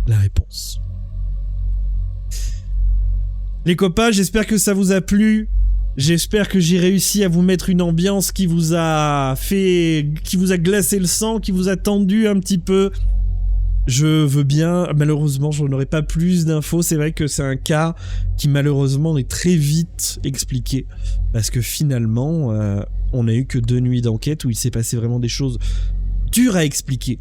la réponse. Les copains, j'espère que ça vous a plu. J'espère que j'ai réussi à vous mettre une ambiance qui vous a glacé le sang, qui vous a tendu un petit peu. Je veux bien, malheureusement, je n'aurai pas plus d'infos. C'est vrai que c'est un cas qui malheureusement est très vite expliqué. Parce que finalement, on n'a eu que 2 nuits d'enquête où il s'est passé vraiment des choses dures à expliquer.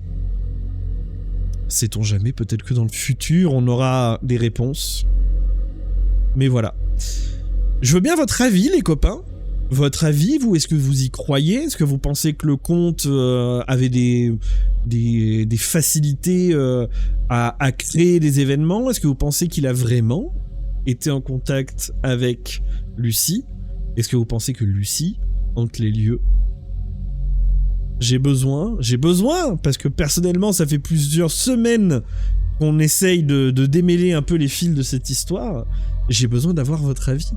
Sait-on jamais, peut-être que dans le futur, on aura des réponses. Mais voilà. Je veux bien votre avis, les copains. Votre avis, vous, est-ce que vous y croyez? Est-ce que vous pensez que le conte avait des facilités à créer des événements? Est-ce que vous pensez qu'il a vraiment été en contact avec Lucie? Est-ce que vous pensez que Lucie hante les lieux? J'ai besoin, parce que personnellement, ça fait plusieurs semaines qu'on essaye de démêler un peu les fils de cette histoire. J'ai besoin d'avoir votre avis.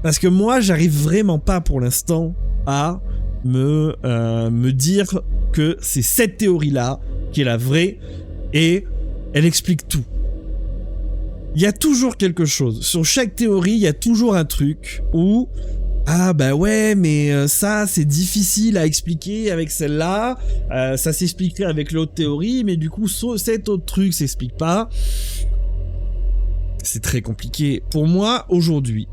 Parce que moi, j'arrive vraiment pas pour l'instant à me dire que c'est cette théorie-là qui est la vraie et elle explique tout. Il y a toujours quelque chose. Sur chaque théorie, il y a toujours un truc où ah bah ouais, mais ça c'est difficile à expliquer avec celle-là, ça s'expliquerait avec l'autre théorie, mais du coup cet autre truc s'explique pas. C'est très compliqué. Pour moi, aujourd'hui,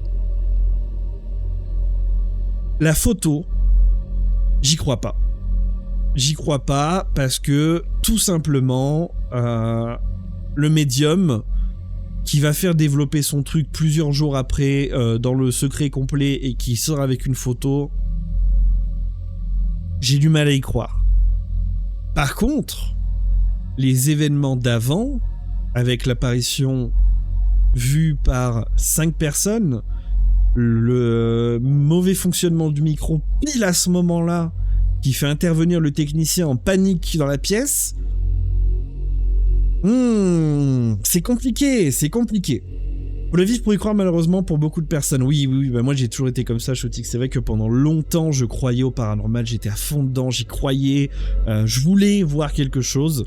la photo, j'y crois pas. J'y crois pas parce que, tout simplement, le médium qui va faire développer son truc plusieurs jours après dans le secret complet et qui sort avec une photo, j'ai du mal à y croire. Par contre, les événements d'avant, avec l'apparition vue par 5 personnes, le mauvais fonctionnement du micro pile à ce moment-là, qui fait intervenir le technicien en panique dans la pièce, c'est compliqué. Pour le vivre, pour y croire, malheureusement, pour beaucoup de personnes. Oui, bah moi j'ai toujours été comme ça, Chotik. C'est vrai que pendant longtemps, je croyais au paranormal, j'étais à fond dedans, j'y croyais, je voulais voir quelque chose.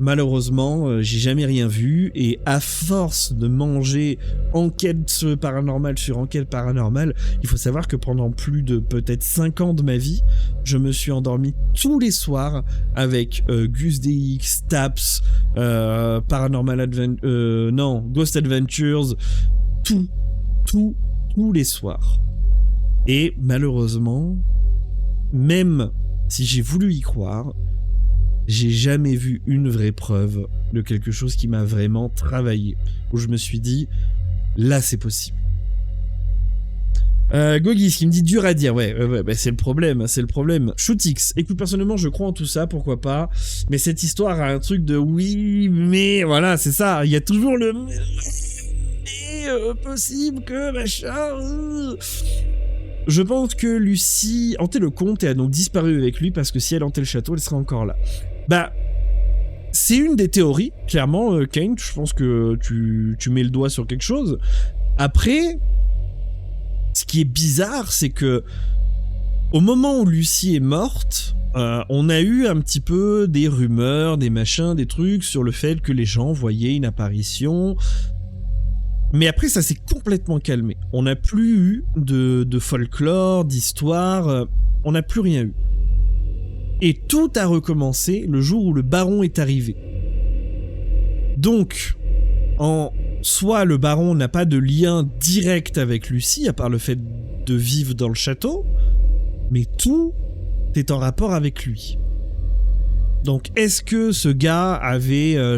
Malheureusement, j'ai jamais rien vu, et à force de manger enquête paranormale sur enquête paranormale, il faut savoir que pendant plus de peut-être 5 ans de ma vie, je me suis endormi tous les soirs avec Gus DX, Taps, Ghost Adventures, tous les soirs. Et malheureusement, même si j'ai voulu y croire, j'ai jamais vu une vraie preuve de quelque chose qui m'a vraiment travaillé, où je me suis dit, là c'est possible. Gogis qui me dit dur à dire, ouais, bah c'est le problème. Shootix, écoute, personnellement je crois en tout ça, pourquoi pas, mais cette histoire a un truc de oui, mais voilà, c'est ça, il y a toujours le possible que machin. Je pense que Lucie hantait le comte et a donc disparu avec lui, parce que si elle hantait le château, elle serait encore là. Bah, c'est une des théories, clairement, Kane, je pense que tu mets le doigt sur quelque chose. Après, ce qui est bizarre, c'est que au moment où Lucie est morte, on a eu un petit peu des rumeurs, des machins, des trucs sur le fait que les gens voyaient une apparition. Mais après, ça s'est complètement calmé. On n'a plus eu de folklore, d'histoire, on n'a plus rien eu. Et tout a recommencé le jour où le baron est arrivé. Donc, en soi, le baron n'a pas de lien direct avec Lucie, à part le fait de vivre dans le château, mais tout est en rapport avec lui. Donc, est-ce que ce gars avait, je